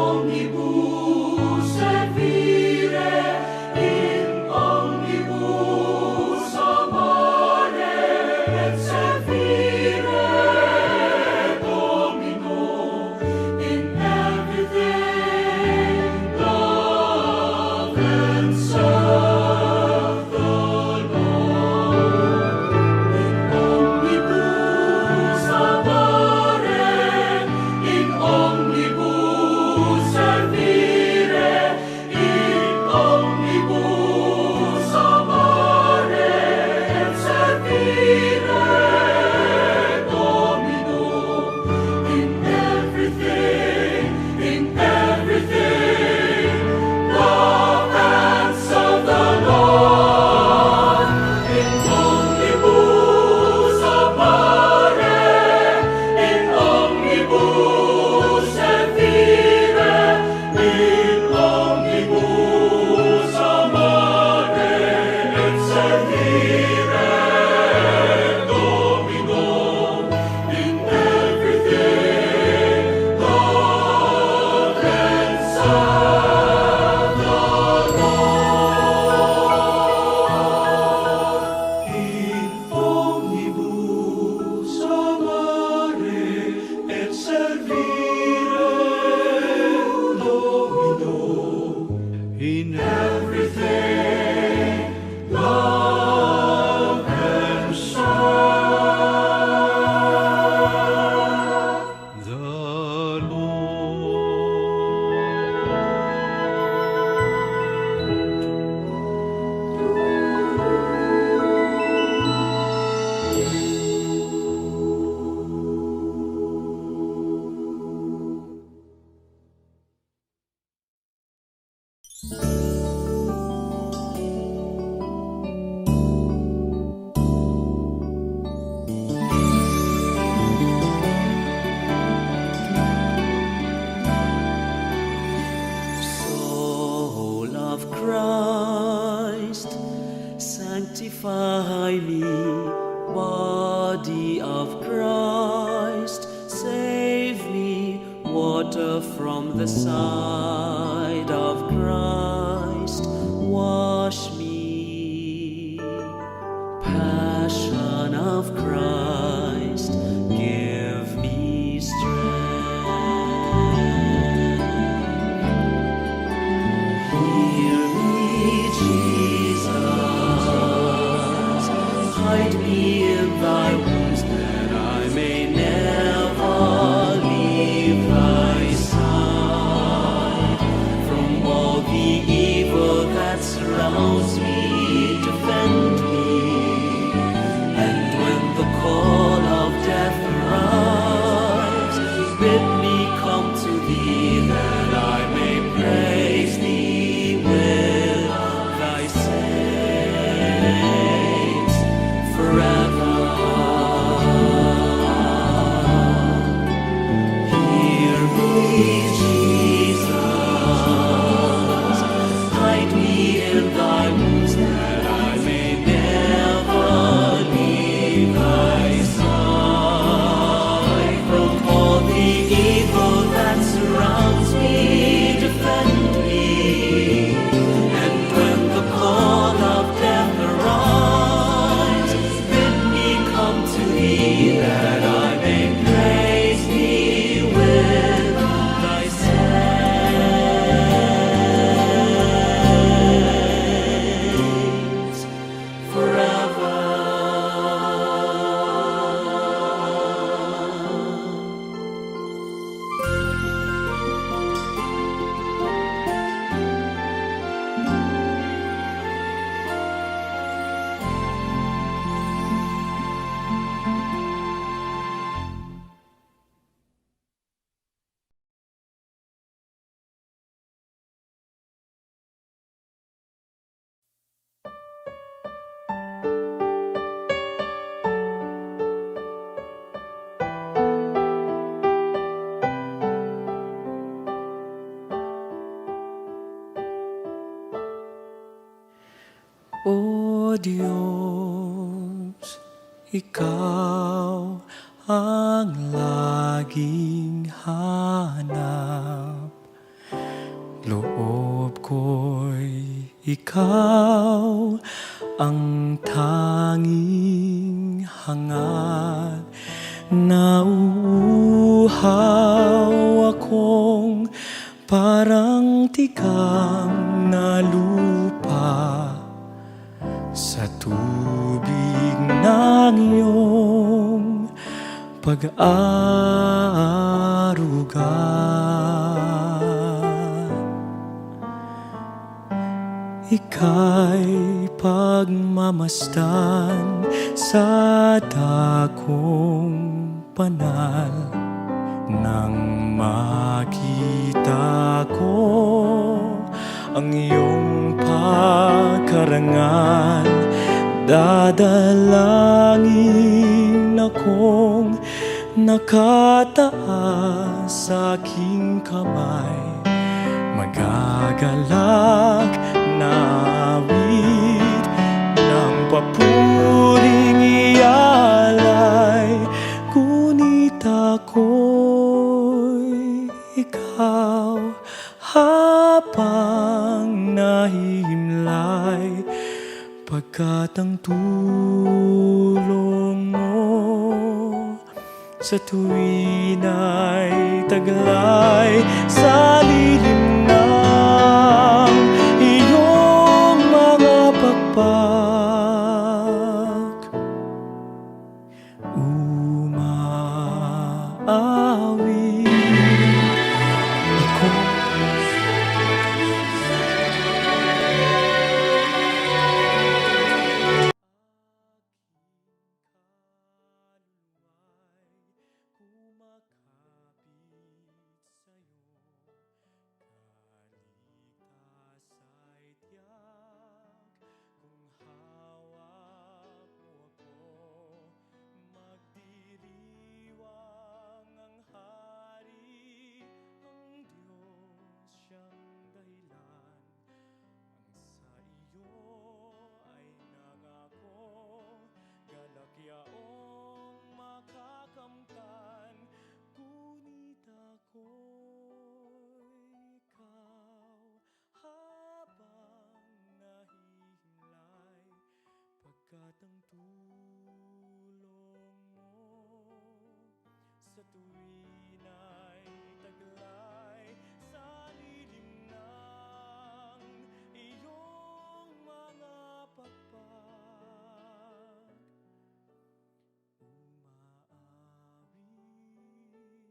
omnibus servire Crucify me, body of Christ, save me, water from the side of Christ, wash me, passion of Christ, give me strength. Hear me, Jesus, hide me in thy wounds, that I may never leave thy side. From all the evil that surrounds me, defend me. And when the call of death arrives, bid me come to thee, that I may praise thee with thy saints forever. Hear me, Jesus, hide me in thy wounds, that I may never leave thy side. From all the evil that surrounds me, defend me. And when the call of death arrives, bid me come to thee, that I may praise thee with thy saints forever. O Diyos, Ikaw ang laging hanap. Loob ko'y Ikaw ang tanging hangat. Nauuhaw akong parang tikang na lupa sa tubig ng iyong pag-aaruga. Ika'y pagmamasdan sa dakong banal. Nang makita ko ang iyong pagkarangal, dadalangin akong nakataas sa aking kamay. Magagalak na awit ng papuring ialay, ngunit ako'y ikaw habang nahihimlay, pagkat ang tulong mo sa tuwin ay taglay sa lilim ng iyong mga pakpak. Umaawit ako. at ang tulong mo sa tuwin ay taglay sa lilim ng iyong mga pagpag. Umaawit akong buo.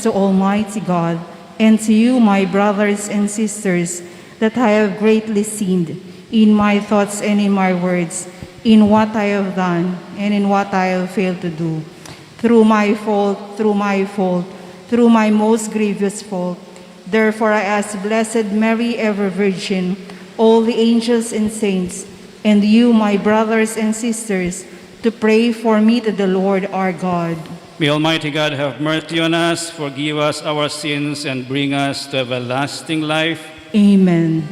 To Almighty God, and to you, my brothers and sisters, that I have greatly sinned in my thoughts and in my words, in what I have done and in what I have failed to do. Through my fault, through my most grievous fault. Therefore I ask Blessed Mary, ever Virgin, all the angels and saints, and you, my brothers and sisters, to pray for me to the Lord our God. May Almighty God have mercy on us, forgive us our sins, and bring us to everlasting life. Amen.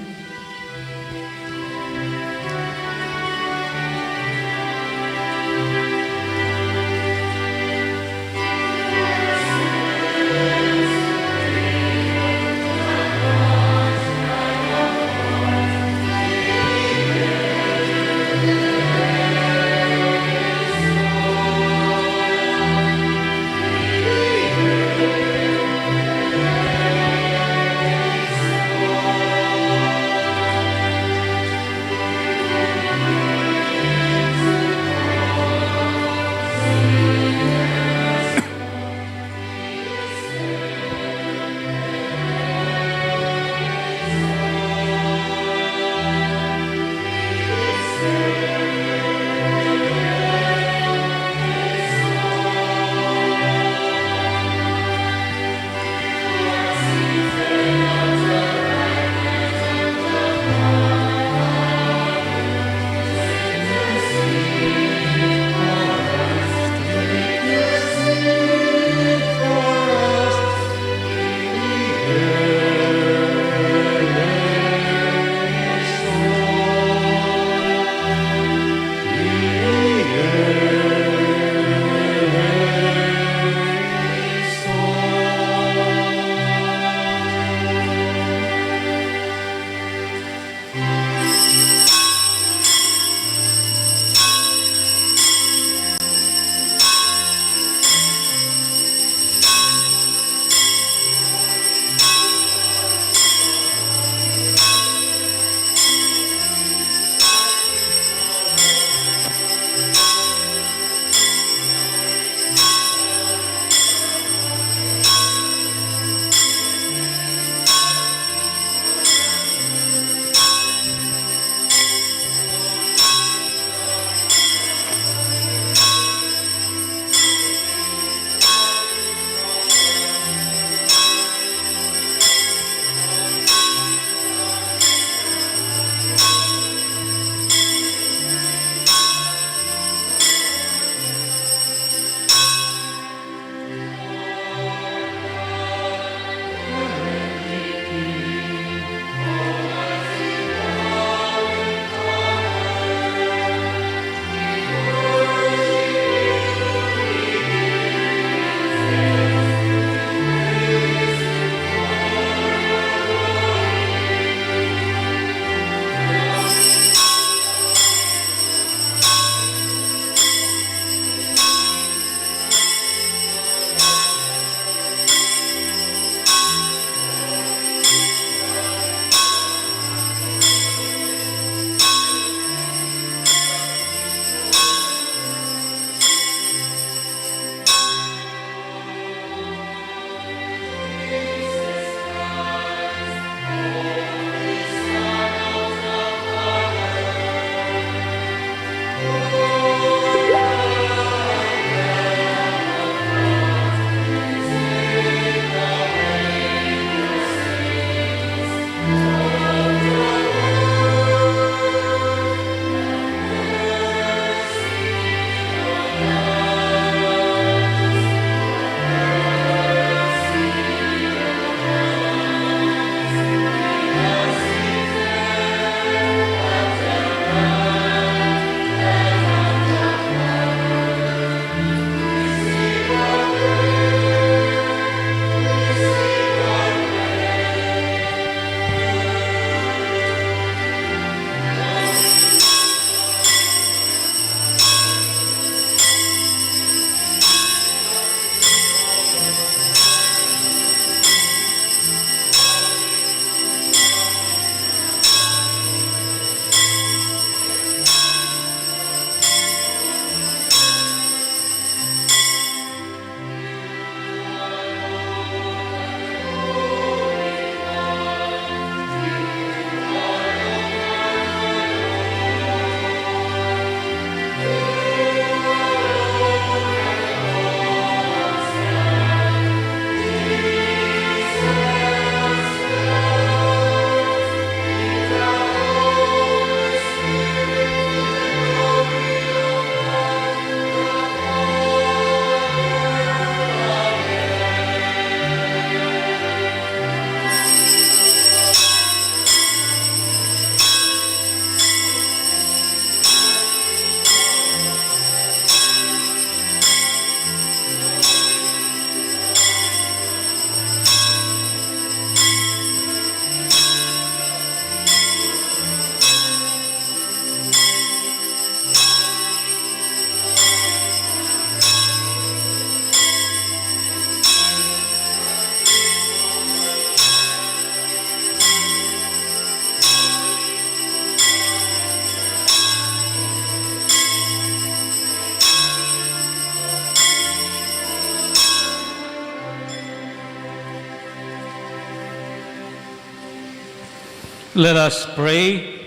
Let us pray.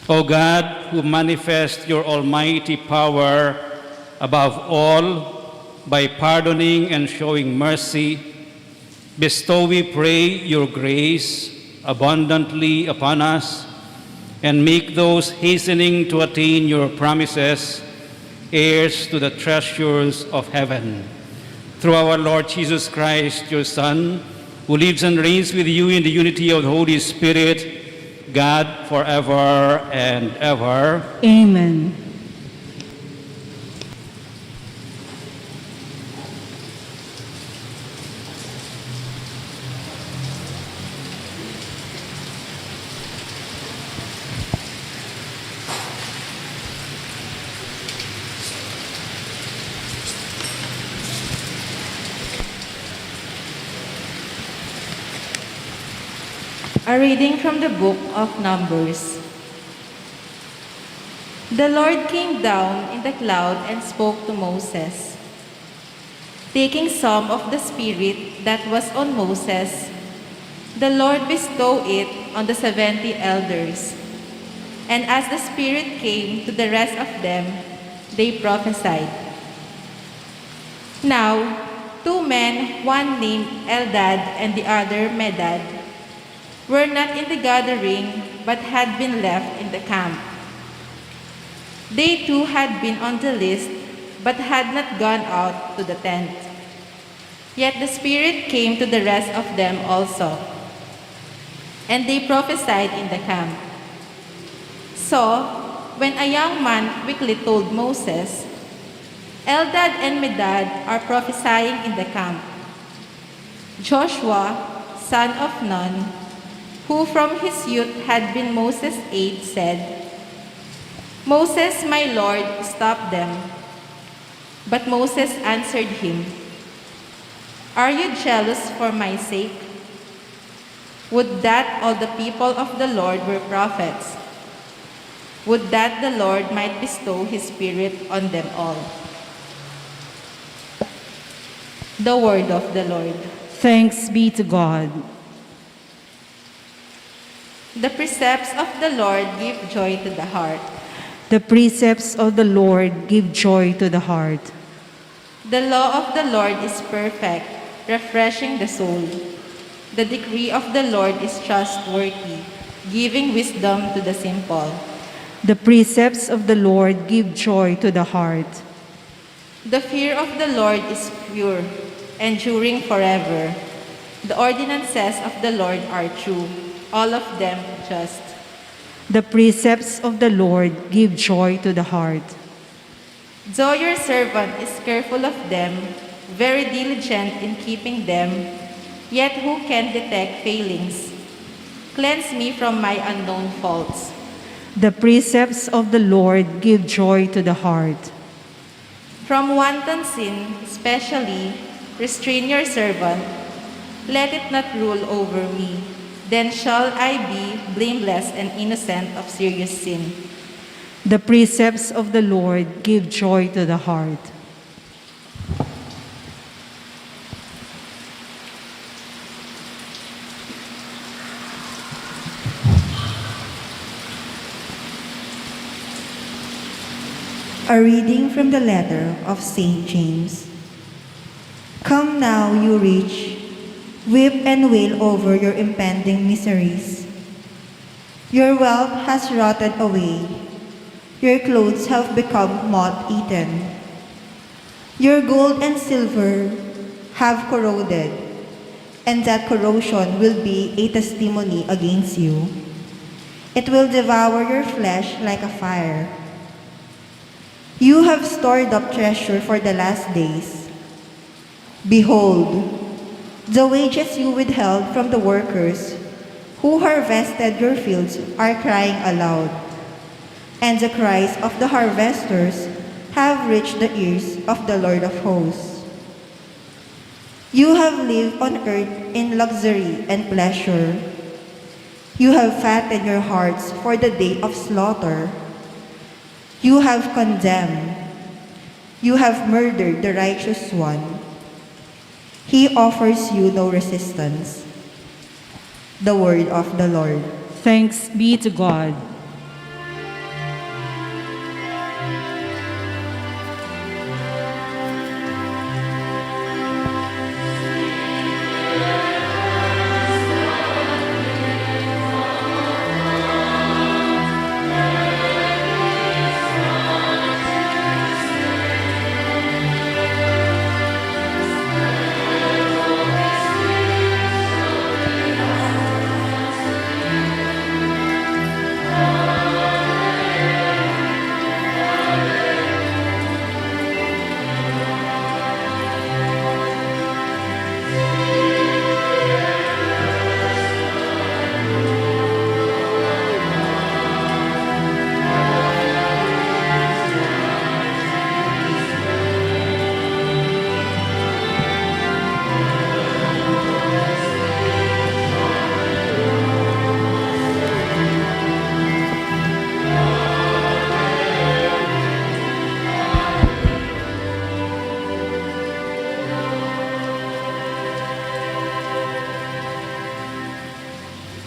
O God, who manifest your almighty power above all by pardoning and showing mercy, bestow, we pray, your grace abundantly upon us, and make those hastening to attain your promises heirs to the treasures of heaven. Through our Lord Jesus Christ, your Son, who lives and reigns with you in the unity of the Holy Spirit, God, forever and ever. Amen. A reading from the book of Numbers. The Lord came down in the cloud and spoke to Moses. Taking some of the Spirit that was on Moses, the Lord bestowed it on the 70 elders. And as the Spirit came to the rest of them, they prophesied. Now, 2 men, one named Eldad and the other Medad, were not in the gathering, but had been left in the camp. They too had been on the list, but had not gone out to the tent. Yet the Spirit came to the rest of them also, and they prophesied in the camp. So, when a young man quickly told Moses, Eldad and Medad are prophesying in the camp, Joshua, son of Nun, who from his youth had been Moses' aide, said, Moses, my Lord, stop them. But Moses answered him, Are you jealous for my sake? Would that all the people of the Lord were prophets. Would that the Lord might bestow his Spirit on them all. The word of the Lord. Thanks be to God. The precepts of the Lord give joy to the heart. The precepts of the Lord give joy to the heart. The law of the Lord is perfect, refreshing the soul. The decree of the Lord is trustworthy, giving wisdom to the simple. The precepts of the Lord give joy to the heart. The fear of the Lord is pure, enduring forever. The ordinances of the Lord are true, all of them just. The precepts of the Lord give joy to the heart. Though your servant is careful of them, very diligent in keeping them, yet who can detect failings? Cleanse me from my unknown faults. The precepts of the Lord give joy to the heart. From wanton sin, especially, restrain your servant. Let it not rule over me. Then shall I be blameless and innocent of serious sin. The precepts of the Lord give joy to the heart. A reading from the letter of St. James. Come now, you rich, weep and wail over your impending miseries. Your wealth has rotted away. Your clothes have become moth-eaten. Your gold and silver have corroded, and that corrosion will be a testimony against you. It will devour your flesh like a fire. You have stored up treasure for the last days. Behold, the wages you withheld from the workers who harvested your fields are crying aloud, and the cries of the harvesters have reached the ears of the Lord of hosts. You have lived on earth in luxury and pleasure. You have fattened your hearts for the day of slaughter. You have condemned. You have murdered the righteous one. He offers you no resistance. The word of the Lord. Thanks be to God.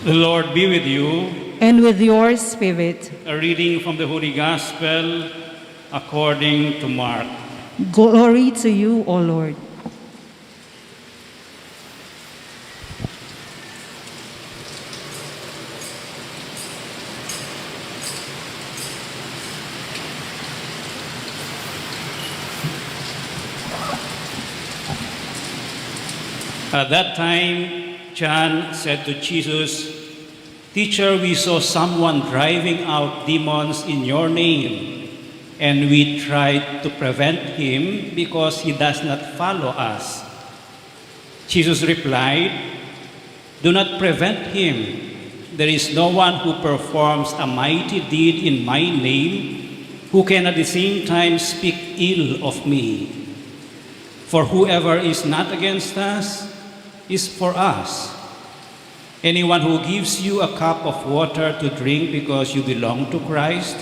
The Lord be with you. And with your spirit. A reading from the Holy Gospel according to Mark. Glory to you, O Lord. At that time, John said to Jesus, "Teacher, we saw someone driving out demons in your name, and we tried to prevent him because he does not follow us." Jesus replied, "Do not prevent him. There is no one who performs a mighty deed in my name who can at the same time speak ill of me. For whoever is not against us is for us. Anyone who gives you a cup of water to drink because you belong to Christ,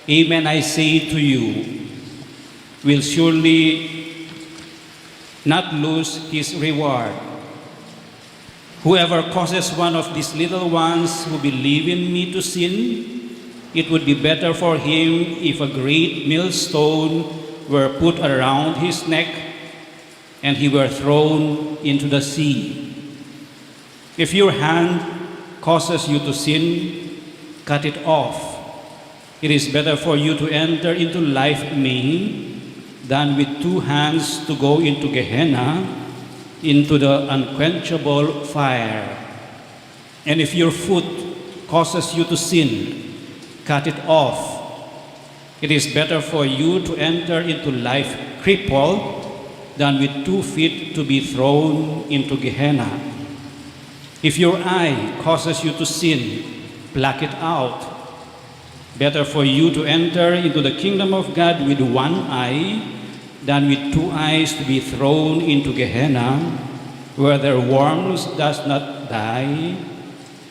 amen, I say to you, will surely not lose his reward. Whoever causes one of these little ones who believe in me to sin, it would be better for him if a great millstone were put around his neck and he were thrown into the sea. If your hand causes you to sin, cut it off. It is better for you to enter into life maimed than with two hands to go into Gehenna, into the unquenchable fire. And if your foot causes you to sin, cut it off. It is better for you to enter into life crippled than with 2 feet to be thrown into Gehenna. If your eye causes you to sin, pluck it out. Better for you to enter into the kingdom of God with one eye than with 2 eyes to be thrown into Gehenna, where their worms does not die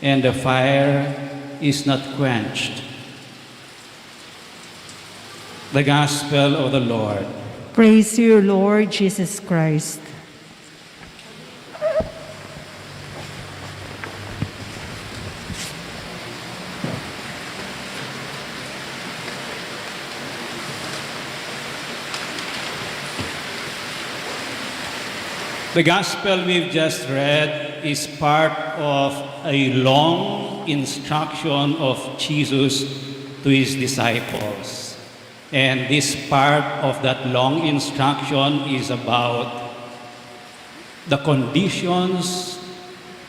and the fire is not quenched." The Gospel of the Lord. Praise you, Lord Jesus Christ. The Gospel we've just read is part of a long instruction of Jesus to his disciples. And this part of that long instruction is about the conditions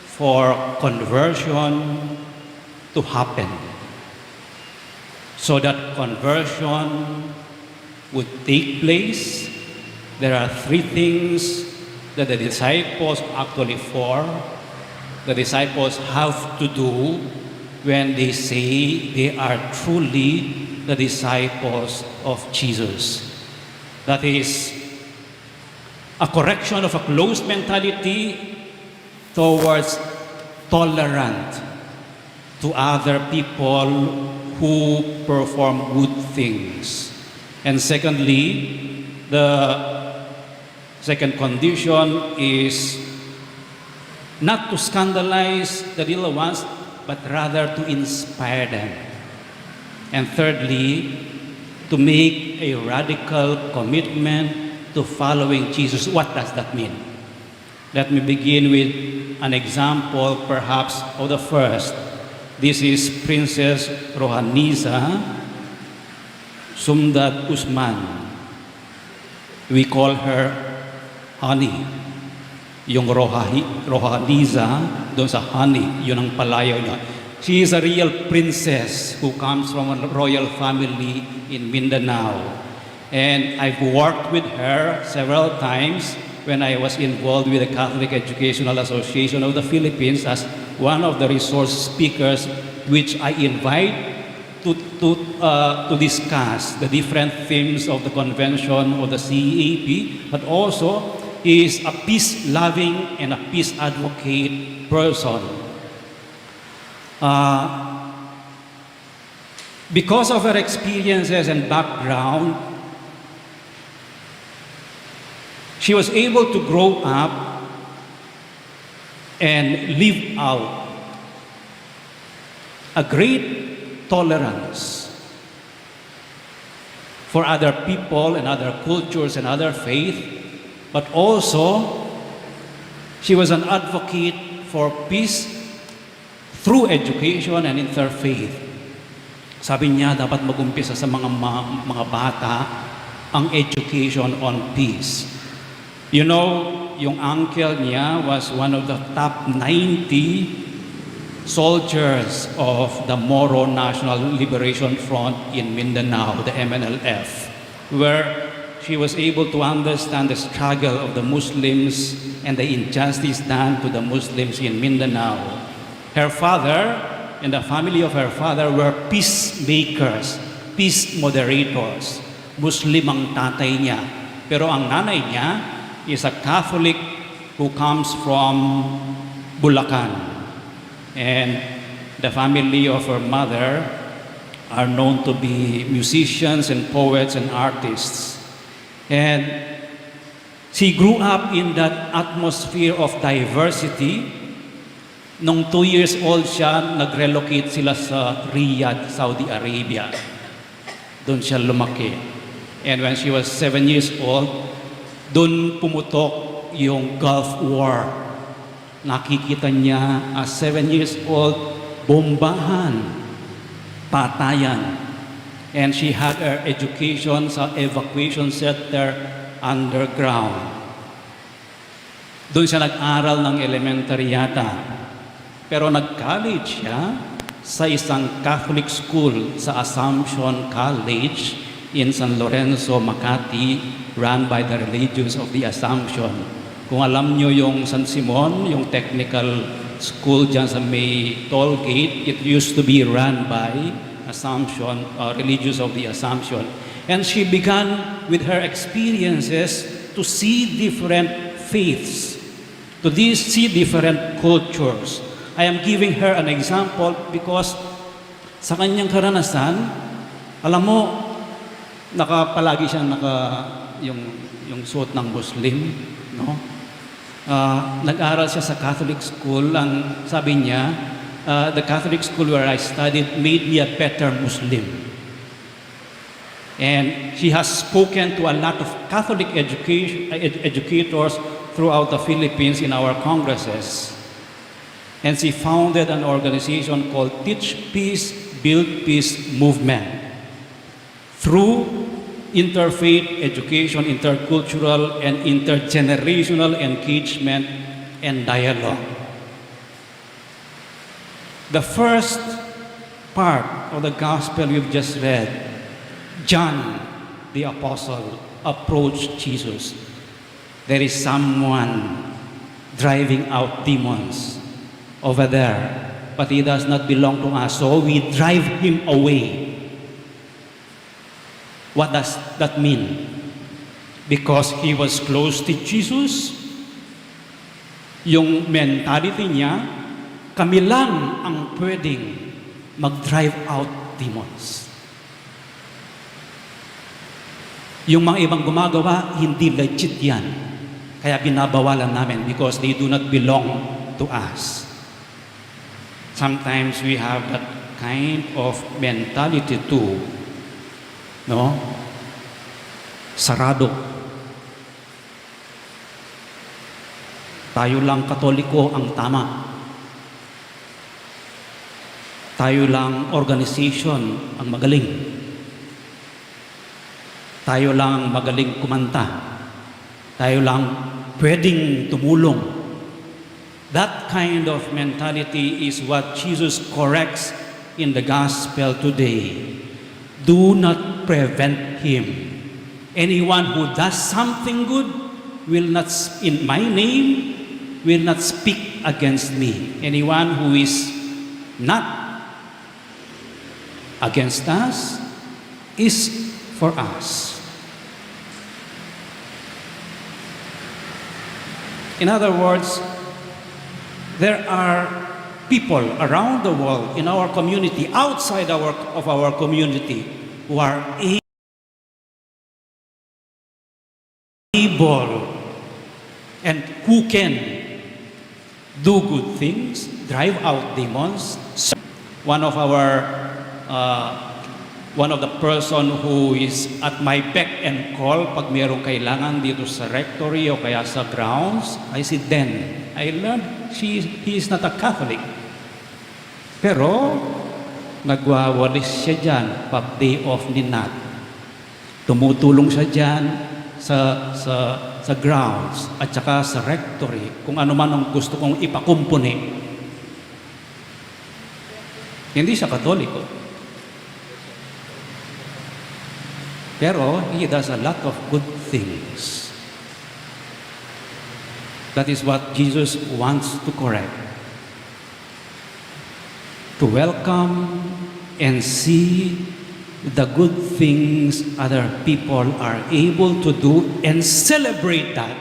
for conversion to happen. So that conversion would take place, there are 3 things that the disciples the disciples have to do when they say they are truly the disciples of Jesus. That is a correction of a closed mentality towards tolerant to other people who perform good things. And secondly, the second condition is not to scandalize the little ones, but rather to inspire them. And thirdly, to make a radical commitment to following Jesus. What does that mean? Let me begin with an example, perhaps, of the first. This is Princess Rohaniza Sumdat Usman. We call her Honey. Yung Rohaniza, doon sa Honey, yun ang palayaw niya. She is a real princess who comes from a royal family in Mindanao. And I've worked with her several times when I was involved with the Catholic Educational Association of the Philippines as one of the resource speakers, which I invite to discuss the different themes of the convention of the CEAP, but also is a peace-loving and a peace advocate person. Because of her experiences and background, she was able to grow up and live out a great tolerance for other people and other cultures and other faith, but also she was an advocate for peace through education and interfaith. Sabi niya, dapat mag-umpisa sa mga bata ang education on peace. You know, yung uncle niya was one of the top 90 soldiers of the Moro National Liberation Front in Mindanao, the MNLF, where she was able to understand the struggle of the Muslims and the injustice done to the Muslims in Mindanao. Her father and the family of her father were peacemakers, peace moderators. Muslim ang tatay niya. Pero ang nanay niya is a Catholic who comes from Bulacan. And the family of her mother are known to be musicians and poets and artists. And she grew up in that atmosphere of diversity. Nung 2 years old siya, nag-relocate sila sa Riyadh, Saudi Arabia. Doon siya lumaki. And when she was 7 years old, doon pumutok yung Gulf War. Nakikita niya as 7 years old, bombahan, patayan. And she had her education sa evacuation center underground. Doon siya nag-aral ng elementary yata. Pero nag-college siya sa isang Catholic school sa Assumption College in San Lorenzo, Makati, run by the Religious of the Assumption. Kung alam nyo yung San Simon, yung technical school dyan sa may toll gate, it used to be run by Assumption, Religious of the Assumption. And she began with her experiences to see different faiths, to see different cultures. I am giving her an example because sa kanyang karanasan, alam mo, palagi siyang yung suot ng Muslim, no? Nag-aral siya sa Catholic school. Ang sabi niya, the Catholic school where I studied made me a better Muslim. And she has spoken to a lot of Catholic educators throughout the Philippines in our congresses. And she founded an organization called Teach Peace, Build Peace Movement. Through interfaith education, intercultural and intergenerational engagement and dialogue. The first part of the gospel we've just read, John the Apostle approached Jesus. There is someone driving out demons over there, but he does not belong to us, so we drive him away. What does that mean? Because he was close to Jesus, yung mentality niya, kami lang ang pwedeng mag-drive out demons. Yung mga ibang gumagawa, hindi legit yan. Kaya binabawalan namin because they do not belong to us. Sometimes we have that kind of mentality too, no? Sarado. Tayo lang Katoliko ang tama. Tayo lang organization ang magaling. Tayo lang magaling kumanta. Tayo lang pwedeng tumulong. That kind of mentality is what Jesus corrects in the gospel today. Do not prevent him. Anyone who does something good will not, in my name, will not speak against me. Anyone who is not against us is for us. In other words, there are people around the world, in our community, outside of our community, who are able and who can do good things, drive out demons. One of the person who is at my beck and call pag mayroong kailangan dito sa rectory o kaya sa grounds, I said then, I learned he is not a Catholic. Pero, nagwawalis siya dyan pag day off ni Nat. Tumutulong siya dyan sa grounds at saka sa rectory kung ano man ang gusto kong ipakumpuni. Hindi siya Katoliko. Pero he does a lot of good things. That is what Jesus wants to correct. To welcome and see the good things other people are able to do and celebrate that.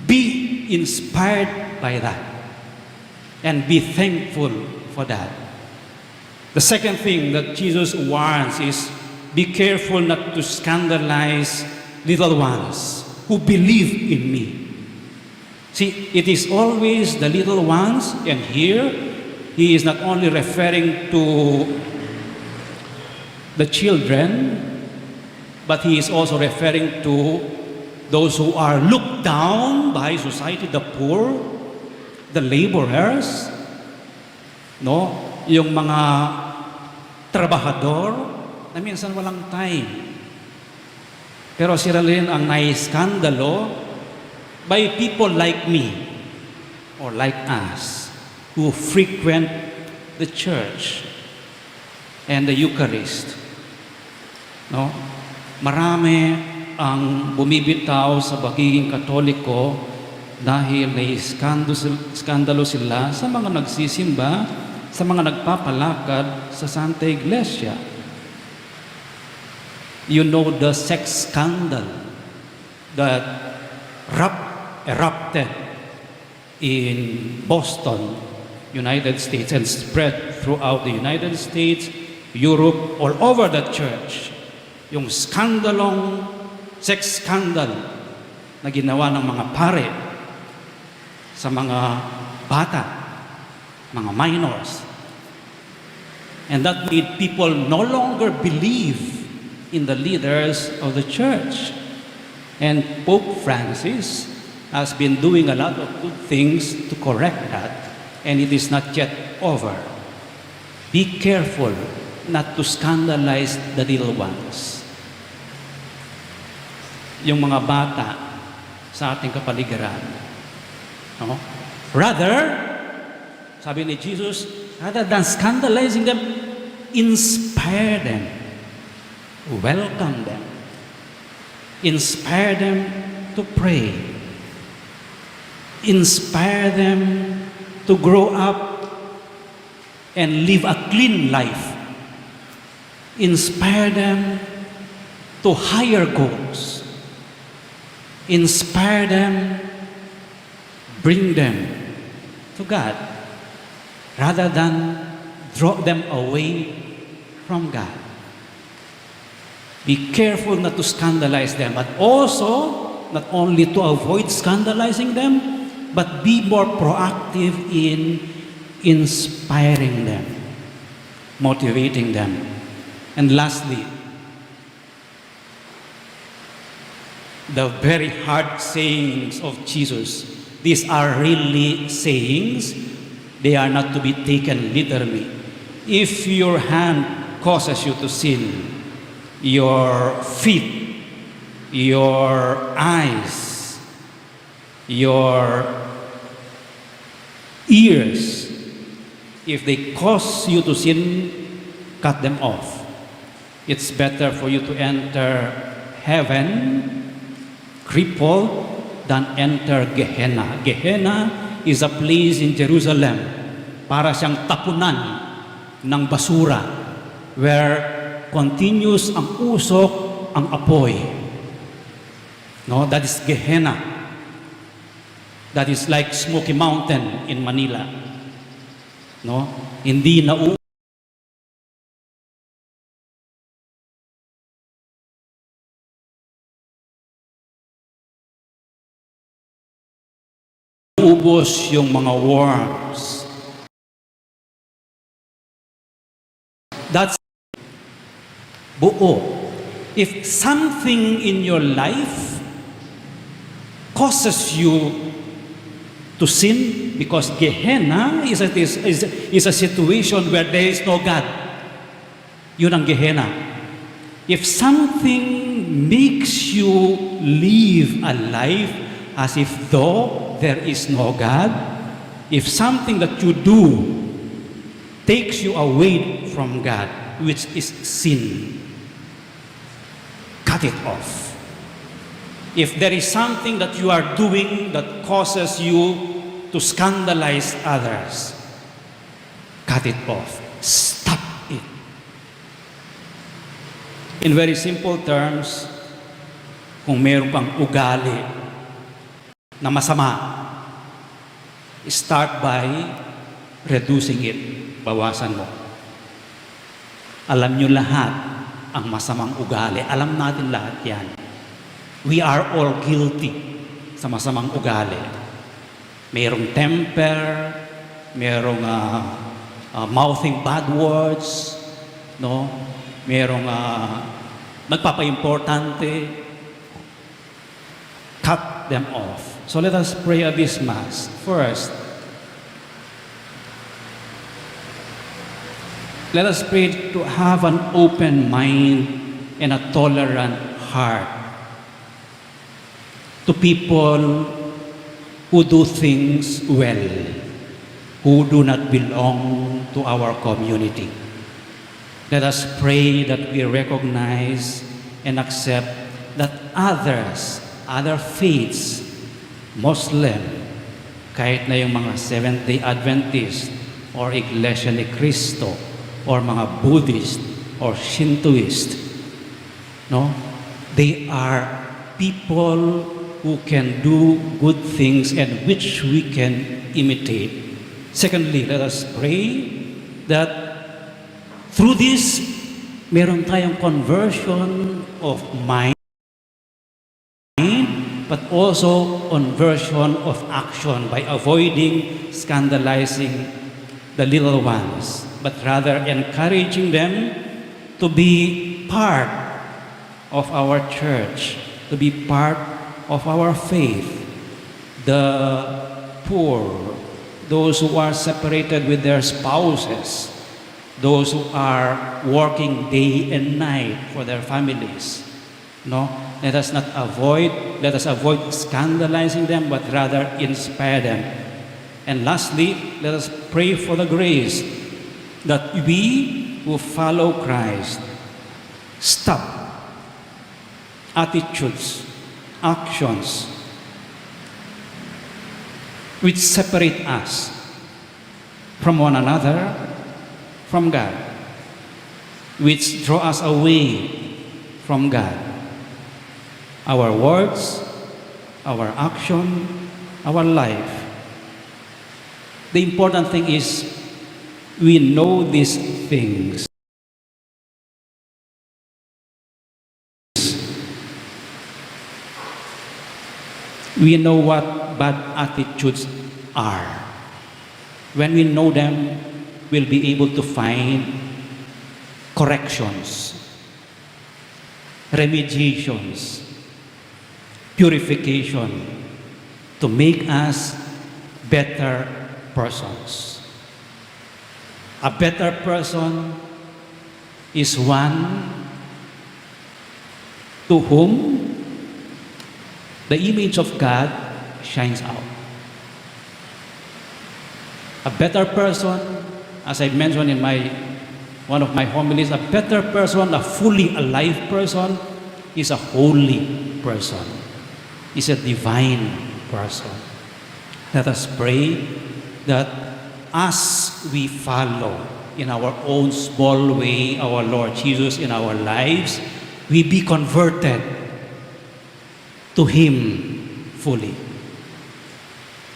Be inspired by that. And be thankful for that. The second thing that Jesus warns is, be careful not to scandalize little ones who believe in me. See, it is always the little ones, and here he is not only referring to the children, but he is also referring to those who are looked down by society, the poor, the laborers, no? Yung mga trabahador na minsan walang time. Pero sila rin ang naiskandalo by people like me or like us who frequent the church and the Eucharist. No? Marami ang bumibitaw sa pagiging Katoliko dahil naiskandalo sila sa mga nagsisimba, sa mga nagpapalakad sa Santa Iglesia. You know the sex scandal that erupted in Boston, United States, and spread throughout the United States, Europe, all over the church. Yung sex scandal na ginawa ng mga pare sa mga bata, mga minors. And that made people no longer believe in the leaders of the church. And Pope Francis has been doing a lot of good things to correct that, and it is not yet over. Be careful not to scandalize the little ones. Yung mga bata sa ating kapaligiran. No? Rather, sabi ni Jesus, rather than scandalizing them, inspire them. Welcome them. Inspire them to pray. Inspire them to grow up and live a clean life. Inspire them to higher goals. Inspire them, bring them to God, rather than draw them away from God. Be careful not to scandalize them, but also not only to avoid scandalizing them, but be more proactive in inspiring them, motivating them. And lastly, the very hard sayings of Jesus. These are really sayings. They are not to be taken literally. If your hand causes you to sin, your feet, your eyes, your ears, if they cause you to sin, cut them off. It's better for you to enter heaven crippled than enter Gehenna. Gehenna is a place in Jerusalem, para siyang tapunan ng basura, where continuous ang usok, ang apoy. No, that is Gehenna. That is like Smoky Mountain in Manila. No, hindi na ubos yung mga worms. That's buo. If something in your life causes you to sin, because Gehenna is a situation where there is no God. Yun ang Gehenna. If something makes you live a life as if though there is no God, if something that you do takes you away from God, which is sin, cut it off. If there is something that you are doing that causes you to scandalize others, cut it off. Stop it. In very simple terms, kung mayroon pang ugali na masama, start by reducing it. Bawasan mo. Alam nyo lahat ang masamang ugali. Alam natin lahat yan. We are all guilty sa masamang ugali. Mayroong temper, mayroong mouthing bad words, no? Mayroong nagpapa-importante. Cut them off. So let us pray at this Mass. First, let us pray to have an open mind and a tolerant heart to people who do things well, who do not belong to our community. Let us pray that we recognize and accept that other faiths, Muslim, kahit na yung mga Seventh-day Adventist or Iglesia ni Cristo or mga Buddhist or Shintoist, no? They are people who can do good things and which we can imitate. Secondly, let us pray that through this, meron tayong conversion of mind, but also conversion of action by avoiding scandalizing the little ones, but rather encouraging them to be part of our church, to be part of our faith. The poor, those who are separated with their spouses, those who are working day and night for their families. No? Let us avoid scandalizing them, but rather inspire them. And lastly, let us pray for the grace that we who follow Christ stop attitudes, actions which separate us from one another, from God, which draw us away from God. Our words, our action, our life. The important thing is we know these things. We know what bad attitudes are. When we know them, we'll be able to find corrections, remediations, purification to make us better persons. A better person is one to whom the image of God shines out. A better person, as I mentioned in one of my homilies, a better person, a fully alive person, is a holy person, is a divine person. Let us pray that as we follow in our own small way our Lord Jesus in our lives, we be converted to Him fully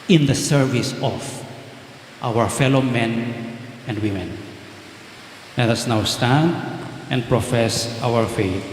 in the service of our fellow men and women. Let us now stand and profess our faith.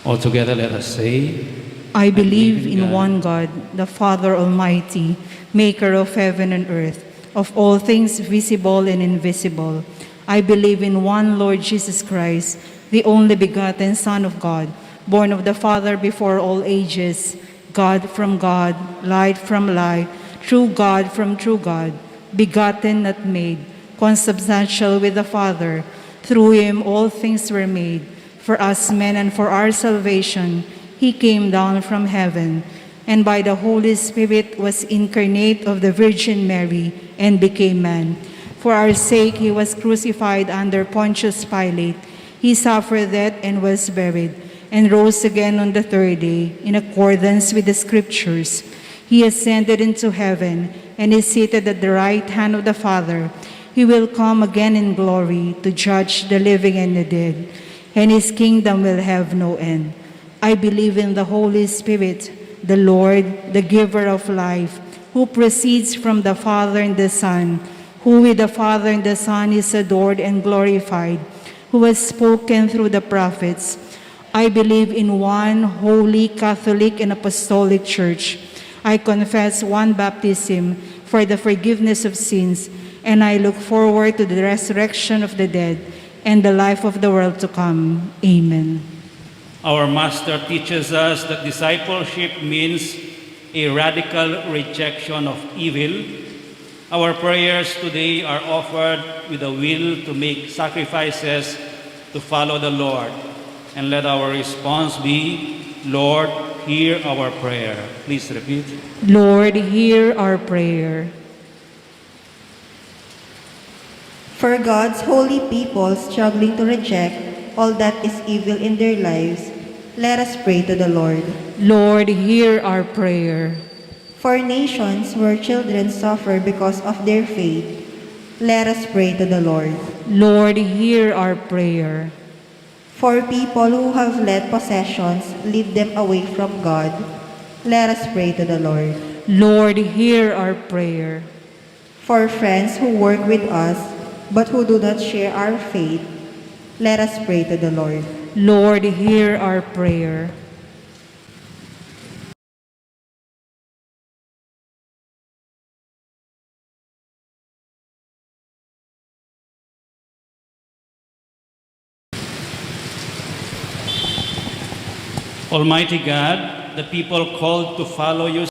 All together let us say, I believe in one God, the Father Almighty, maker of heaven and earth, of all things visible and invisible. I believe in one Lord Jesus Christ, the only begotten Son of God, born of the Father before all ages, God from God, light from light, true God from true God, begotten, not made, consubstantial with the Father. Through Him all things were made. For us men and for our salvation, He came down from heaven, and by the Holy Spirit was incarnate of the Virgin Mary and became man. For our sake He was crucified under Pontius Pilate. He suffered death and was buried, and rose again on the third day, in accordance with the Scriptures. He ascended into heaven, and is seated at the right hand of the Father. He will come again in glory to judge the living and the dead, and His kingdom will have no end. I believe in the Holy Spirit, the Lord, the giver of life, who proceeds from the Father and the Son, who with the Father and the Son is adored and glorified, who has spoken through the prophets. I believe in one holy, Catholic, and Apostolic Church. I confess one baptism for the forgiveness of sins, and I look forward to the resurrection of the dead and the life of the world to come. Amen. our Master teaches us that discipleship means a radical rejection of evil. Our prayers today are offered with a will to make sacrifices to follow the Lord. And let our response be, Lord, hear our prayer. Please repeat. Lord, hear our prayer. For God's holy people struggling to reject all that is evil in their lives, let us pray to the Lord. Lord, hear our prayer. For nations where children suffer because of their faith, let us pray to the Lord. Lord, hear our prayer. For people who have let possessions lead them away from God, let us pray to the Lord. Lord, hear our prayer. For friends who work with us but who do not share our faith, let us pray to the Lord. Lord, hear our prayer. Almighty God, the people called to follow you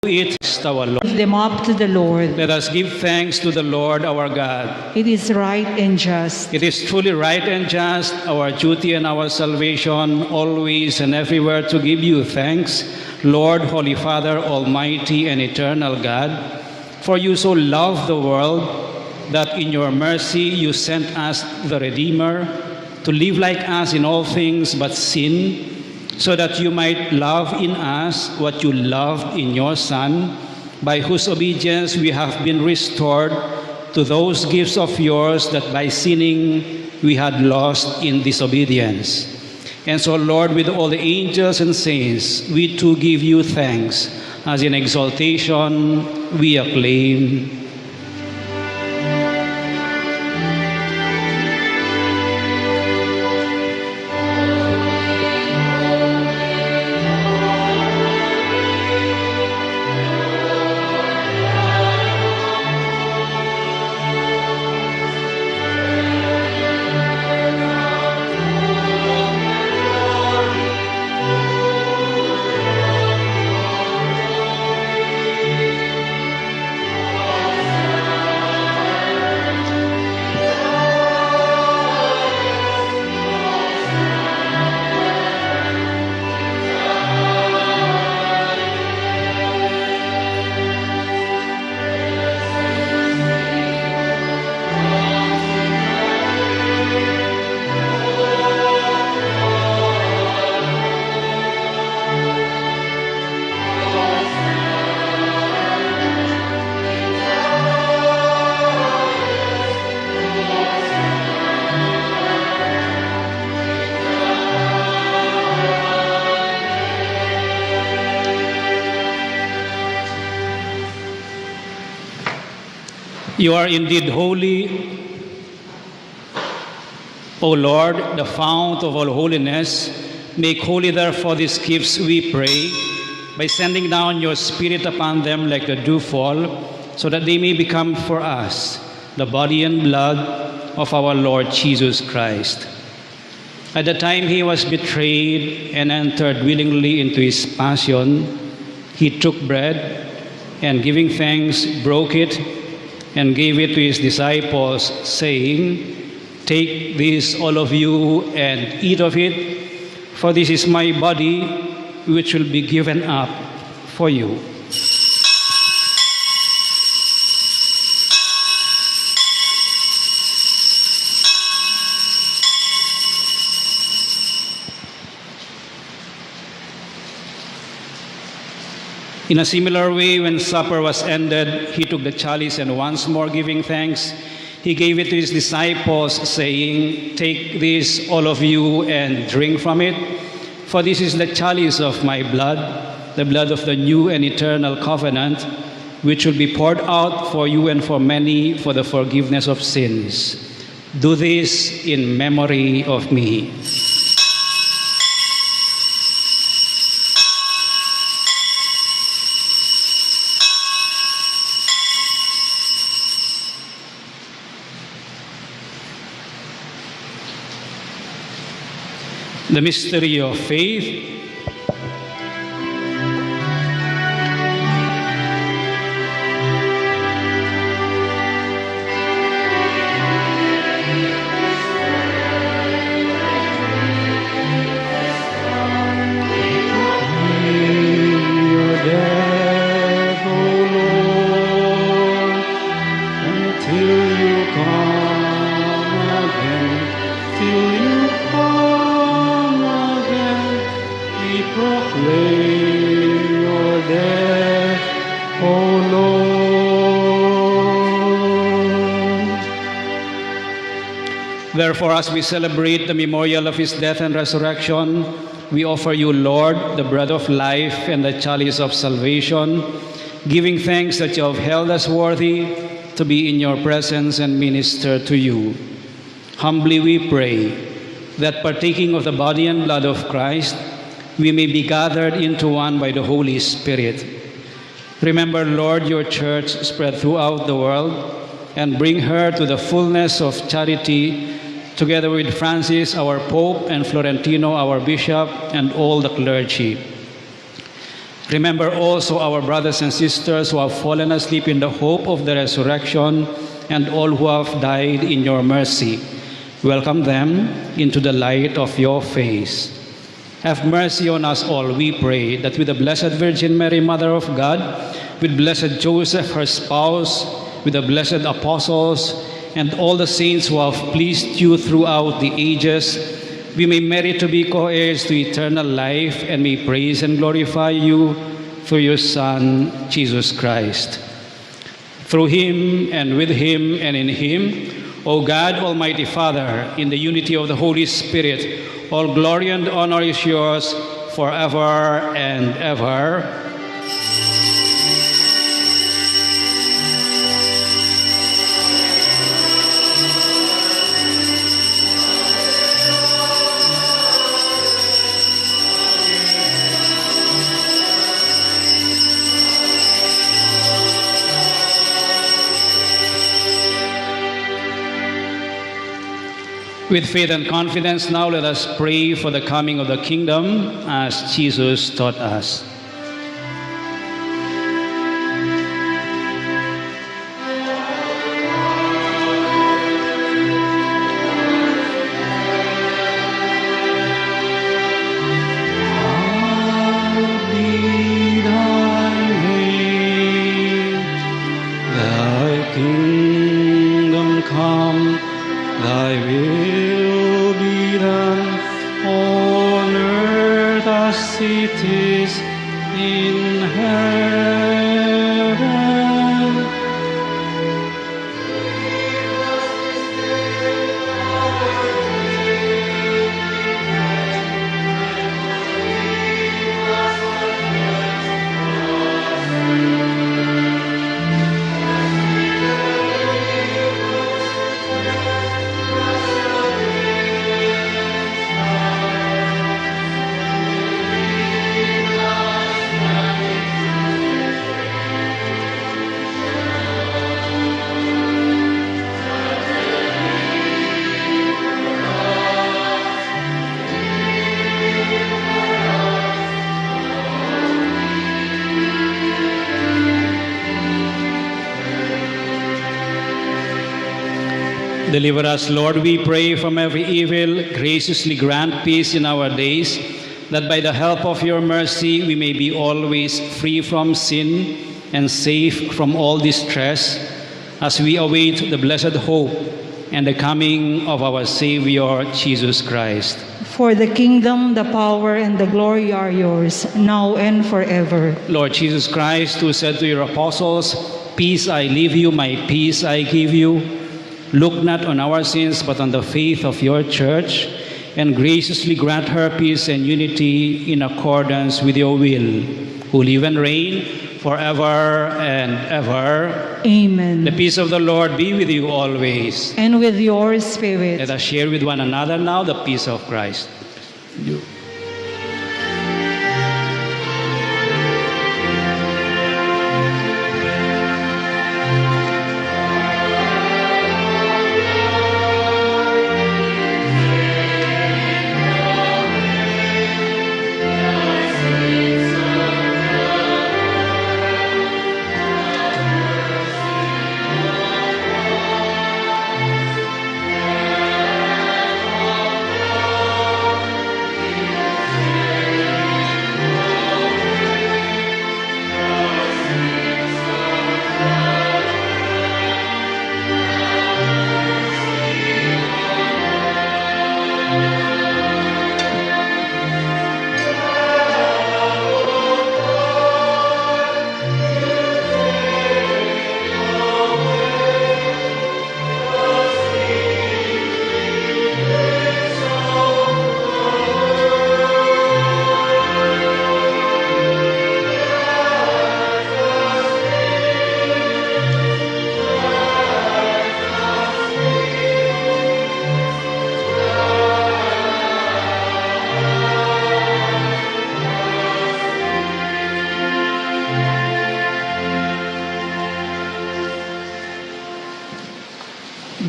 It is our Lord. Lift them up to the Lord. Let us give thanks to the Lord our God. It is right and just. It is truly right and just, our duty and our salvation, always and everywhere to give you thanks, Lord, Holy Father, Almighty and Eternal God. For you so loved the world that in your mercy you sent us the Redeemer to live like us in all things but sin, so that you might love in us what you loved in your Son, by whose obedience we have been restored to those gifts of yours that by sinning we had lost in disobedience. And so, Lord, with all the angels and saints, we too give you thanks, as in exaltation we acclaim, you are indeed holy, O Lord, the fount of all holiness. Make holy, therefore, these gifts, we pray, by sending down your Spirit upon them like the dewfall, so that they may become for us the body and blood of our Lord Jesus Christ. At the time he was betrayed and entered willingly into his passion, he took bread and, giving thanks, broke it and gave it to his disciples, saying, "Take this, all of you, and eat of it, for this is my body, which will be given up for you." In a similar way, when supper was ended, he took the chalice and, once more giving thanks, he gave it to his disciples, saying, "Take this, all of you, and drink from it, for this is the chalice of my blood, the blood of the new and eternal covenant, which will be poured out for you and for many for the forgiveness of sins. Do this in memory of me." The mystery of faith. Your death, O Lord, until you come again, till you come again, we proclaim your death, O Lord. Therefore, as we celebrate the memorial of his death and resurrection, we offer you, Lord, the bread of life and the chalice of salvation, giving thanks that you have held us worthy to be in your presence and minister to you. Humbly we pray that, partaking of the body and blood of Christ, we may be gathered into one by the Holy Spirit. Remember, Lord, your church spread throughout the world, and bring her to the fullness of charity, together with Francis, our Pope, and Florentino, our Bishop, and all the clergy. Remember also our brothers and sisters who have fallen asleep in the hope of the resurrection, and all who have died in your mercy. Welcome them into the light of your face. Have mercy on us all, we pray, that with the Blessed Virgin Mary, Mother of God, with Blessed Joseph, her spouse, with the blessed apostles, and all the saints who have pleased you throughout the ages, we may merit to be co-heirs to eternal life, and may praise and glorify you through your Son, Jesus Christ. Through him, and with him, and in him, O God, Almighty Father, in the unity of the Holy Spirit, all glory and honor is yours forever and ever. With faith and confidence, now let us pray for the coming of the kingdom as Jesus taught us. Hallowed be thy name, thy kingdom come, thy will be done on earth as it is in heaven. Deliver us, Lord, we pray, from every evil. Graciously grant peace in our days, that by the help of your mercy we may be always free from sin and safe from all distress, as we await the blessed hope and the coming of our Savior, Jesus Christ. For the kingdom, the power, and the glory are yours, now and forever. Lord Jesus Christ, who said to your apostles, "Peace I leave you, my peace I give you," look not on our sins, but on the faith of your church, and graciously grant her peace and unity in accordance with your will, who live and reign forever and ever. Amen. The peace of the Lord be with you always. And with your spirit. Let us share with one another now the peace of Christ. You.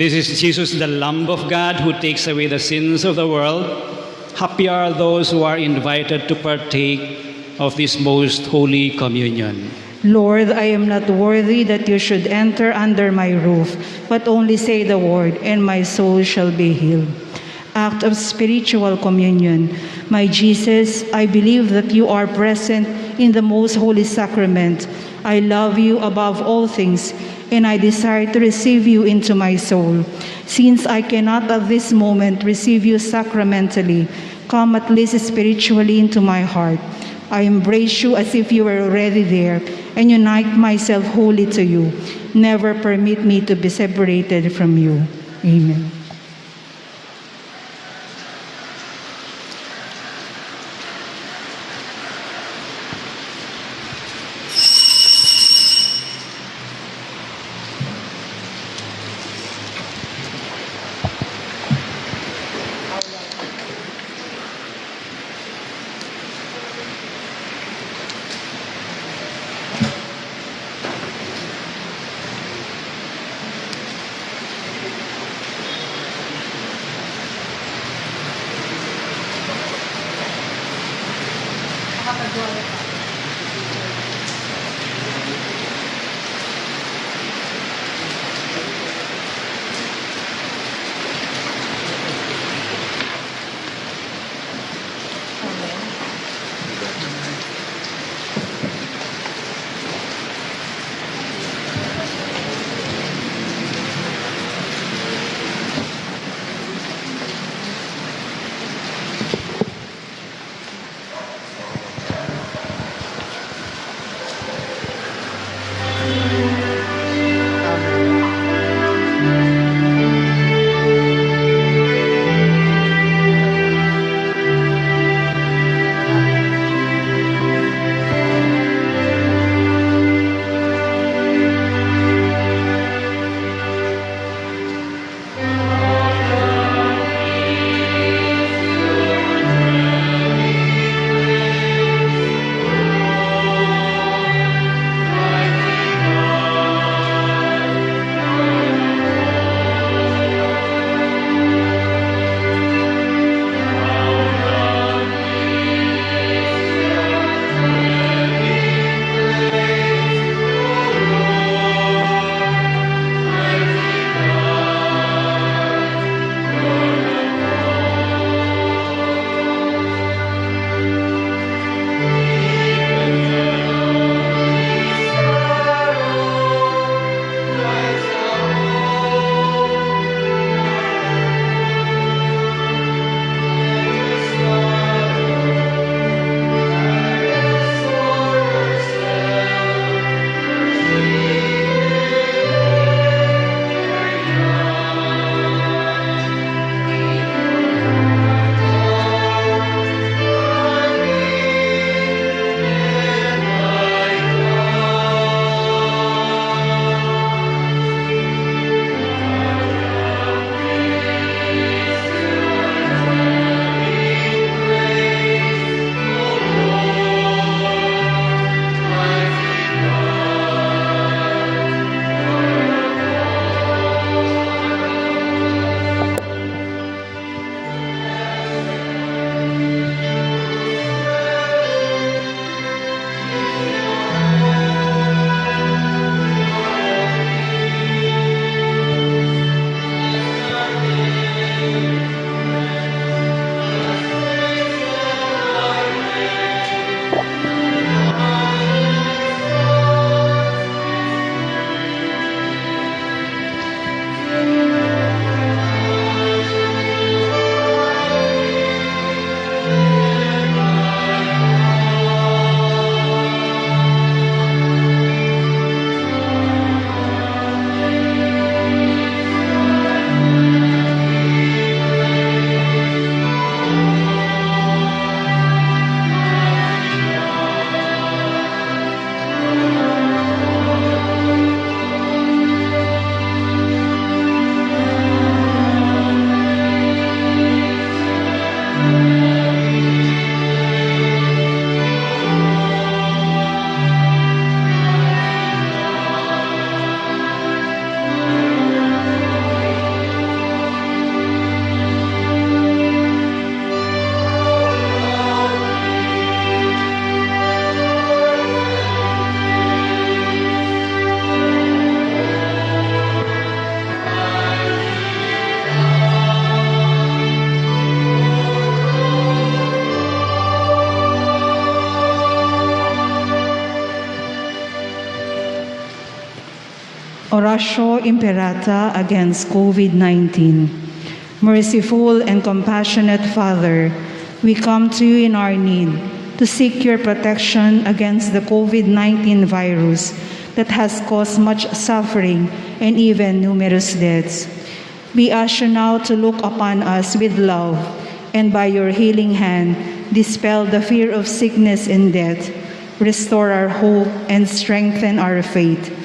This is Jesus, the Lamb of God, who takes away the sins of the world. Happy are those who are invited to partake of this most holy communion. Lord, I am not worthy that you should enter under my roof, but only say the word, and my soul shall be healed. Act of spiritual communion. My Jesus, I believe that you are present in the most holy sacrament. I love you above all things, and I desire to receive you into my soul. Since I cannot at this moment receive you sacramentally, come at least spiritually into my heart. I embrace you as if you were already there, and unite myself wholly to you. Never permit me to be separated from you. Amen. Oratio Imperata against COVID-19. Merciful and compassionate Father, we come to you in our need to seek your protection against the COVID-19 virus that has caused much suffering and even numerous deaths. We ask you now to look upon us with love and by your healing hand, dispel the fear of sickness and death, restore our hope, and strengthen our faith.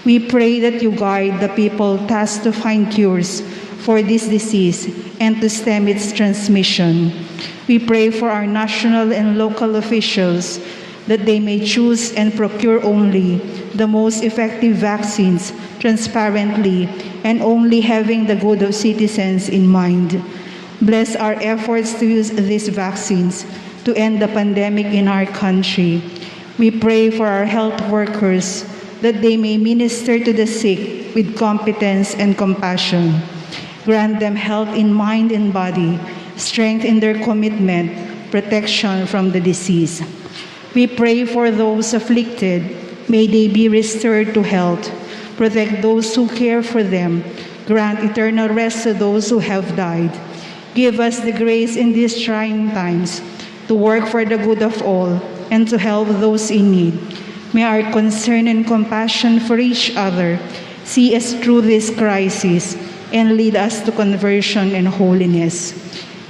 We pray that you guide the people tasked to find cures for this disease and to stem its transmission. We pray for our national and local officials that they may choose and procure only the most effective vaccines transparently and only having the good of citizens in mind. Bless our efforts to use these vaccines to end the pandemic in our country. We pray for our health workers that they may minister to the sick with competence and compassion. Grant them health in mind and body, strength in their commitment, protection from the disease. We pray for those afflicted. May they be restored to health. Protect those who care for them. Grant eternal rest to those who have died. Give us the grace in these trying times to work for the good of all and to help those in need. May our concern and compassion for each other see us through this crisis and lead us to conversion and holiness.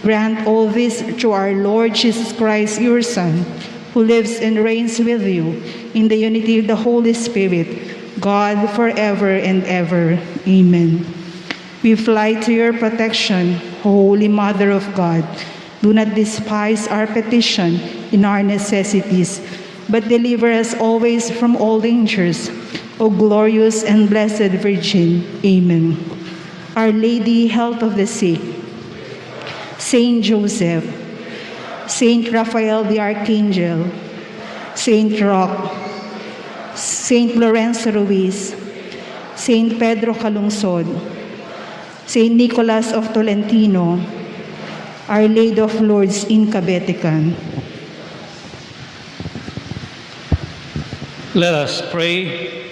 Grant all this through our Lord Jesus Christ, your Son, who lives and reigns with you in the unity of the Holy Spirit, God forever and ever. Amen. We fly to your protection, Holy Mother of God. Do not despise our petition in our necessities, but deliver us always from all dangers, O glorious and blessed Virgin. Amen. Our Lady, health of the sick, Saint Joseph, Saint Raphael the Archangel, Saint Roque, Saint Lorenzo Ruiz, Saint Pedro Calungsod, Saint Nicholas of Tolentino, Our Lady of Lourdes in Cabetican. Let us pray.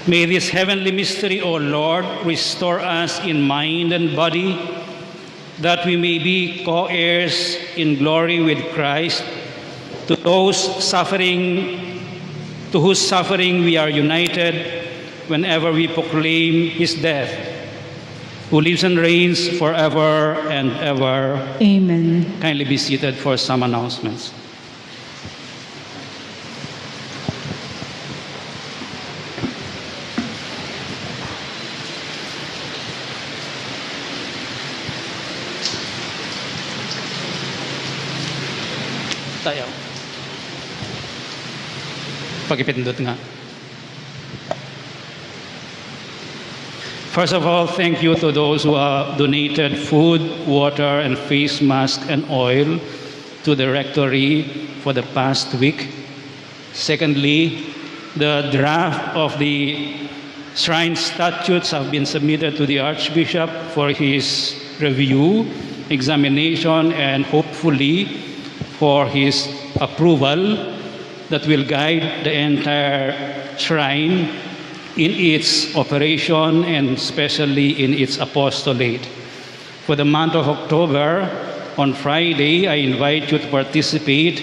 May this heavenly mystery, O Lord, restore us in mind and body, that we may be co-heirs in glory with Christ, to whose suffering we are united whenever we proclaim his death, who lives and reigns forever and ever. Amen. Kindly be seated for some announcements. Tayo. Pagipindot nga. First of all, thank you to those who have donated food, water, and face mask and oil to the rectory for the past week. Secondly, the draft of the shrine statutes have been submitted to the Archbishop for his review, examination, and hopefully for his approval that will guide the entire shrine in its operation and especially in its apostolate. For the month of October, on Friday, I invite you to participate,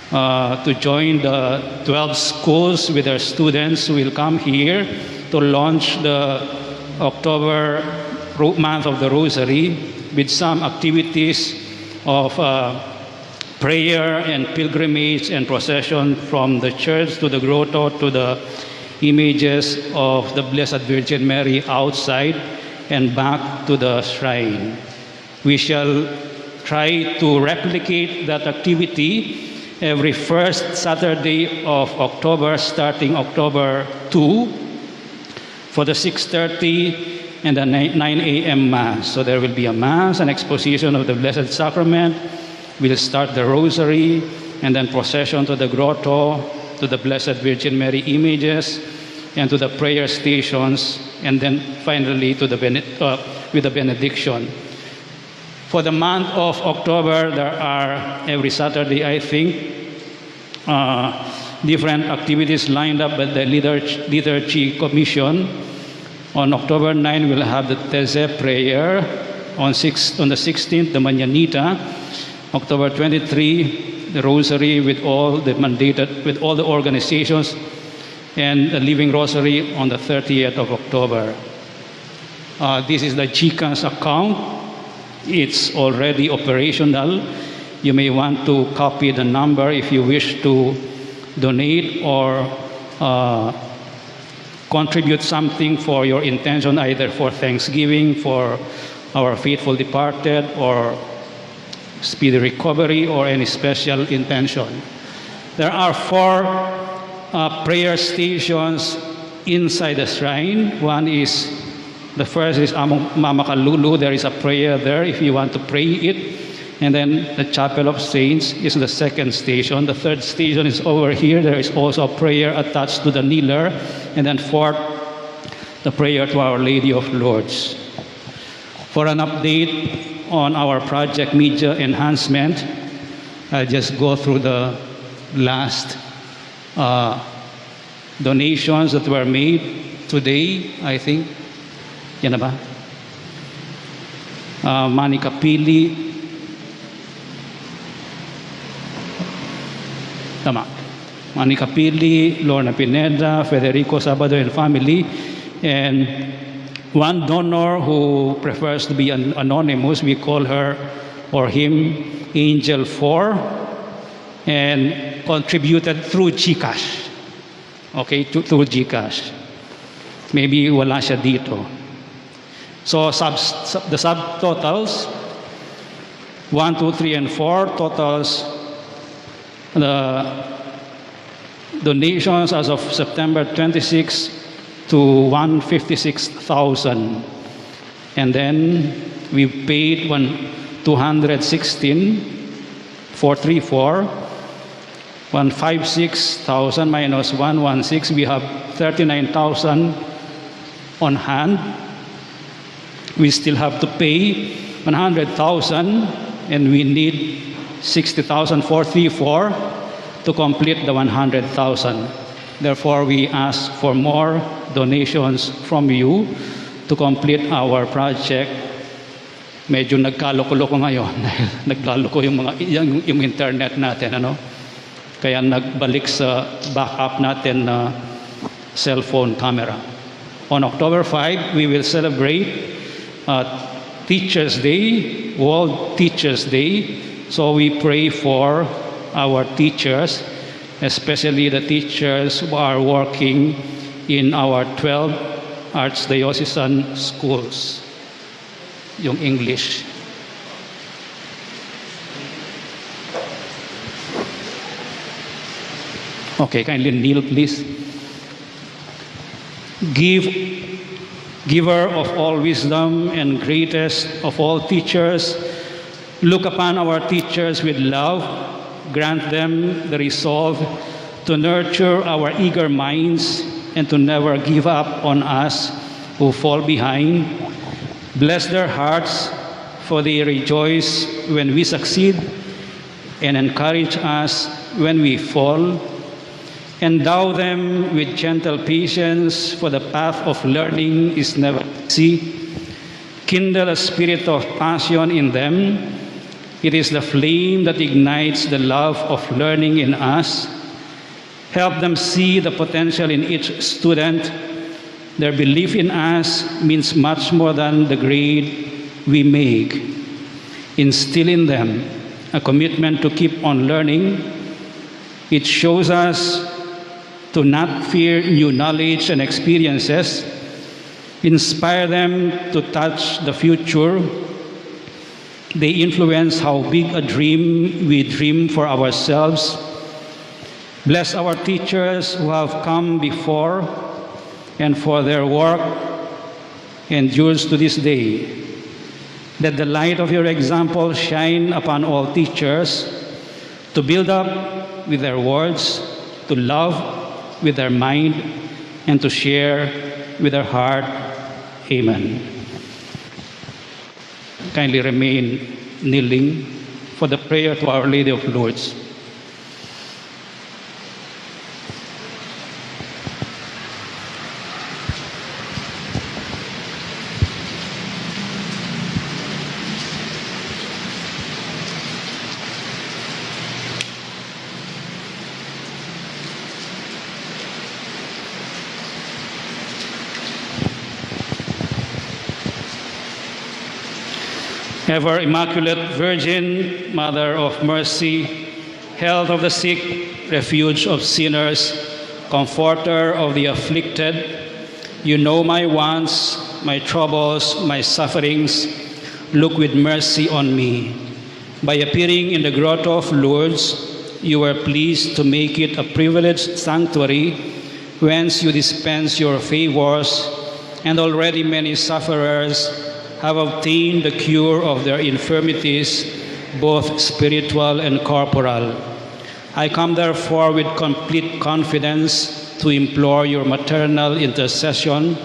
to join the 12 schools with our students who will come here to launch the October month of the Rosary with some activities of prayer and pilgrimage and procession from the church to the grotto to the images of the Blessed Virgin Mary outside and back to the shrine. We shall try to replicate that activity every first Saturday of October, starting October 2, for the 6:30 and the 9 a.m. Mass. So there will be a Mass, an exposition of the Blessed Sacrament. We'll start the Rosary, and then procession to the grotto, to the Blessed Virgin Mary images, and to the prayer stations, and then finally to the with the benediction. For the month of October, there are every Saturday, I think, different activities lined up by the Liturgy Commission. On October 9, we'll have the Teze prayer. On the 16th, the Mañanita. October 23, the Rosary with all the organizations, and the Living Rosary on the 30th of October. This is the GCAS account. It's already operational. You may want to copy the number if you wish to donate or contribute something for your intention, either for Thanksgiving, for our faithful departed, or speedy recovery, or any special intention. There are 4 prayer stations inside the shrine. The first is Mama Kalulu. There is a prayer there if you want to pray it. And then the Chapel of Saints is the second station. The third station is over here. There is also a prayer attached to the kneeler. And then 4th, the prayer to Our Lady of Lourdes. For an update on our project media enhancement, I'll just go through the last donations that were made today, I think. Yan na ba? Manny Kapili. Tama. Manny Kapili, Lorna Pineda, Federico Sabado and family, and one donor who prefers to be anonymous, we call her or him Angel 4, and contributed through GCash. Okay, through GCash. Maybe wala siya dito. So the subtotals, 1, 2, 3, and 4 totals the donations as of September 26 to 156,000, and then we paid 216,434, 156,000 minus 116, we have 39,000 on hand. We still have to pay 100,000, and we need 60,434 to complete the 100,000. Therefore, we ask for more donations from you to complete our project. Medyo nagkaloko-loko ngayon. Naglaloko yung internet natin, ano? Kaya nagbalik sa backup natin na cellphone camera. On October 5, we will celebrate Teachers' Day, World Teachers' Day. So we pray for our teachers, especially the teachers who are working in our 12 Archdiocesan schools, yung English. Okay, kindly kneel, please. Giver of all wisdom and greatest of all teachers, look upon our teachers with love. Grant them the resolve to nurture our eager minds and to never give up on us who fall behind. Bless their hearts, for they rejoice when we succeed and encourage us when we fall. Endow them with gentle patience, for the path of learning is never easy. Kindle a spirit of passion in them. It is the flame that ignites the love of learning in us. Help them see the potential in each student. Their belief in us means much more than the grade we make. Instill in them a commitment to keep on learning. It shows us to not fear new knowledge and experiences. Inspire them to touch the future. They influence how big a dream we dream for ourselves. Bless our teachers who have come before, and for their work endures to this day. Let the light of your example shine upon all teachers, to build up with their words, to love with their mind, and to share with their heart. Amen. Kindly remain kneeling for the prayer to Our Lady of Lourdes. Ever Immaculate Virgin, Mother of Mercy, health of the sick, refuge of sinners, comforter of the afflicted, you know my wants, my troubles, my sufferings. Look with mercy on me. By appearing in the grotto of Lourdes, you were pleased to make it a privileged sanctuary whence you dispense your favors, and already many sufferers have obtained the cure of their infirmities, both spiritual and corporal. I come therefore with complete confidence to implore your maternal intercession.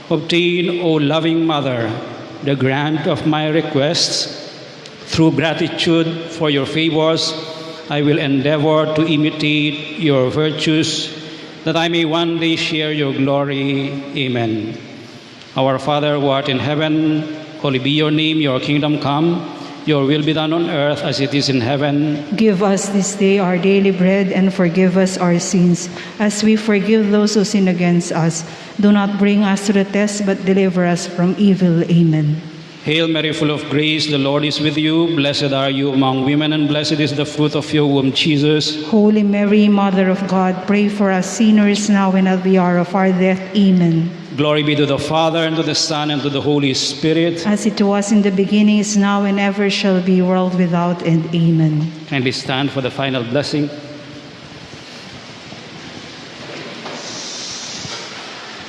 Obtain, O loving Mother, the grant of my requests. Through gratitude for your favors, I will endeavor to imitate your virtues, that I may one day share your glory. Amen. Our Father who art in heaven, holy be your name, your kingdom come. Your will be done on earth as it is in heaven. Give us this day our daily bread, and forgive us our sins, as we forgive those who sin against us. Do not bring us to the test, but deliver us from evil. Amen. Hail Mary, full of grace, the Lord is with you. Blessed are you among women, and blessed is the fruit of your womb, Jesus. Holy Mary, Mother of God, pray for us sinners now and at the hour of our death. Amen. Glory be to the Father, and to the Son, and to the Holy Spirit. As it was in the beginning, is now, and ever shall be, world without end. Amen. Kindly stand for the final blessing.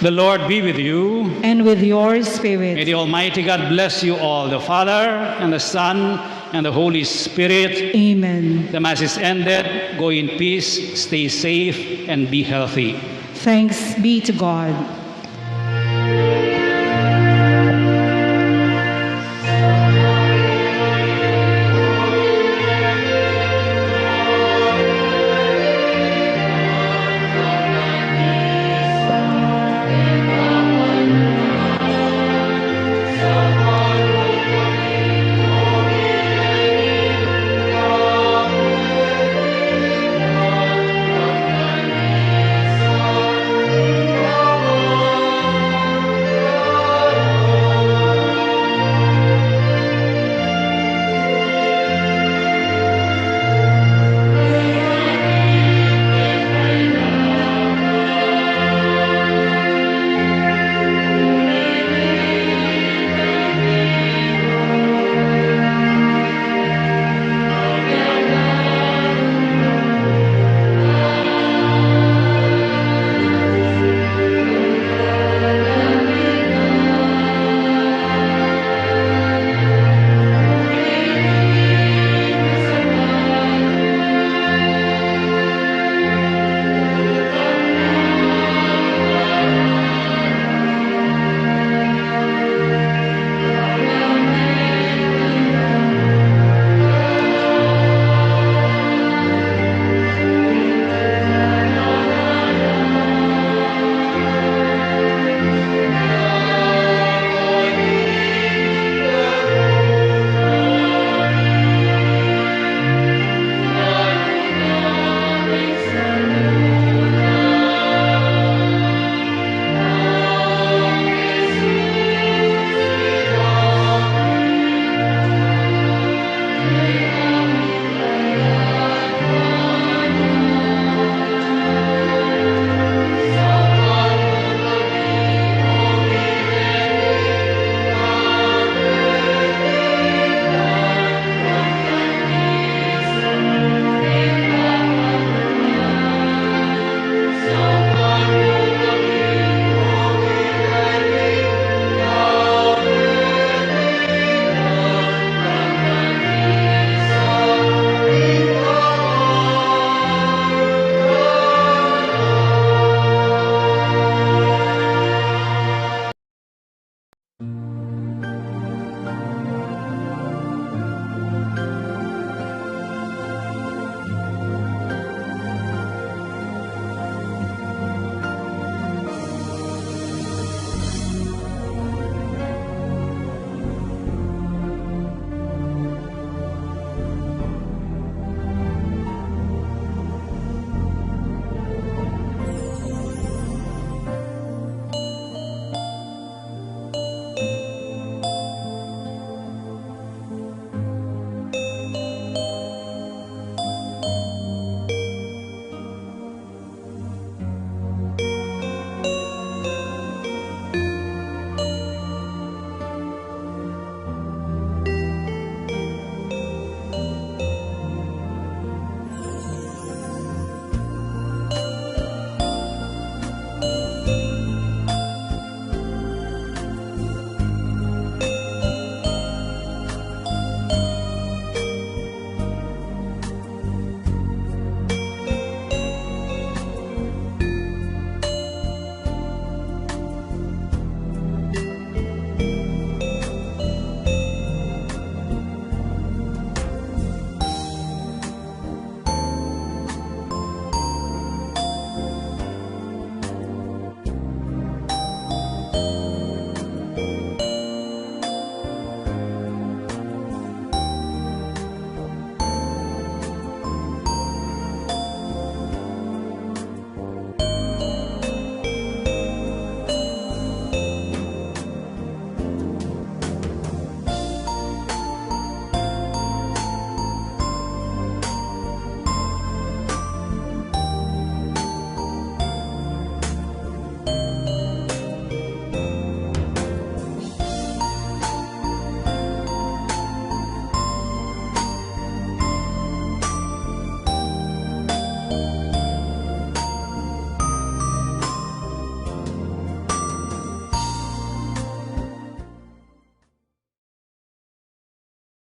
The Lord be with you. And with your May spirit. the Almighty God bless you all, the Father, and the Son, and the Holy Spirit. Amen. The Mass is ended. Go in peace, stay safe, and be healthy. Thanks be to God.